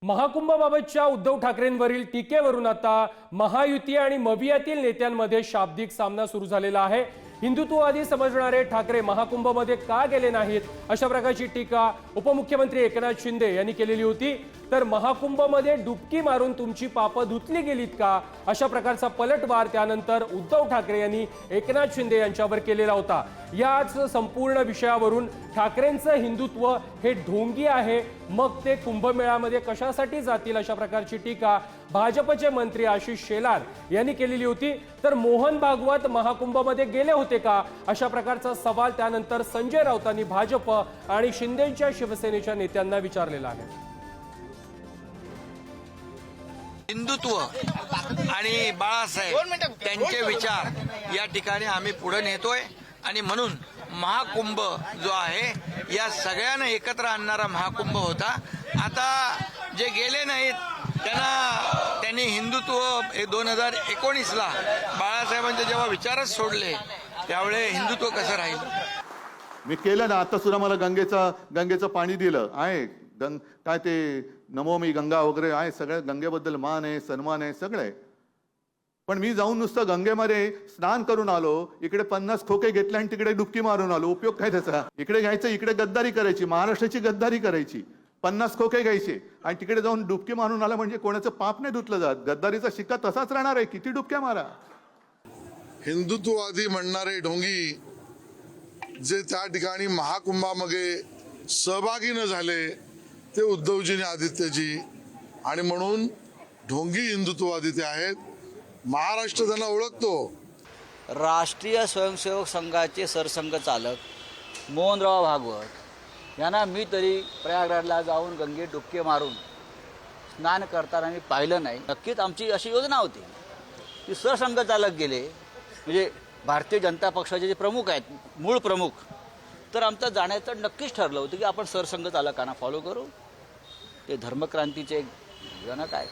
महाकुंभाबाबतच्या उद्धव ठाकरेंवरील टीकेवरून आता महायुती आणि मवियातील नेत्यांमध्ये शाब्दिक सामना सुरू झालेला आहे। हिंदुत्ववादी समजणारे ठाकरे महाकुंभमध्ये का गेले नाहीत अशा प्रकारची टीका उपमुख्यमंत्री एकनाथ शिंदे यांनी केलेली होती। तर महाकुंभमध्ये डुबकी मारून तुमची पापं धुतली गेलीत का अशा प्रकारचा पलटवार त्यानंतर उद्धव ठाकरे यांनी एकनाथ शिंदे यांच्यावर केलेला होता। याच संपूर्ण विषयावरून ठाकरेंचं हिंदुत्व हे ढोंगी आहे, मग ते कुंभमेळ्यामध्ये कशासाठी जातील अशा प्रकारची टीका भाजपचे मंत्री आशिष शेलार यांनी केलेली होती। तर मोहन भागवत महाकुंभमध्ये गेले होते का अशा प्रकारचा सवाल त्यानंतर संजय राऊतांनी भाजप आणि शिंदेच्या शिवसेनेच्या नेत्यांना विचारलेला आहे। हिंदुत्व आणि बाळासाहेब त्यांचे विचार या ठिकाणी आम्ही पुढे नेतोय आणि म्हणून महाकुंभ जो आहे या सगळ्यांना एकत्र आणणारा महाकुंभ होता। आता जे गेले नाहीत त्यांनी हिंदुत्व 2019ला बाळासाहेबांचे जेव्हा विचारच सोडले त्यावेळी हिंदुत्व कसं राहील। मी केलं ना, आता सुद्धा मला गंगेचं पाणी दिलं आहे। काय ते नमोमी गंगा वगैरे आहे, सगळ्या गंगेबद्दल मान आहे, सन्मान आहे, सगळं आहे। पण मी जाऊन नुसतं गंगेमध्ये स्नान करून आलो, इकडे 50 खोके घेतले आणि तिकडे डुबकी मारून आलो, उपयोग काय त्याचा? इकडे घ्यायचं, इकडे गद्दारी करायची, महाराष्ट्राची गद्दारी करायची, 50 खोके घ्यायचे आणि तिकडे जाऊन डुबकी मारून आला म्हणजे कोणाचं पाप नाही धुतलं जात। गद्दारीचा शिक्का तसाच राहणार आहे, किती डुबक्या मारा। हिंदुत्ववादी म्हणणारे ढोंगी जे त्या ठिकाणी महाकुंभामध्ये सहभागी न झाले ते उद्धवजी आणि आदित्यजी, आणि म्हणून ढोंगी हिंदुत्ववादी ते आहेत। महाराष्ट्र त्यांना ओळखतो। राष्ट्रीय स्वयंसेवक संघाचे सरसंघचालक मोहनराव भागवत यांना मी तरी प्रयागराजला जाऊन गंगेत डुबके मारून स्नान करताना मी पाहिलं नाही। नक्कीच आमची अशी योजना होती की सरसंघचालक गेले म्हणजे भारतीय जनता पक्षाचे जे प्रमुख आहेत, मूळ प्रमुख, तर आमचं जाण्याचं नक्कीच ठरलं होतं की आपण सरसंघचालकांना फॉलो करू। ते धर्मक्रांतीचे योजना काय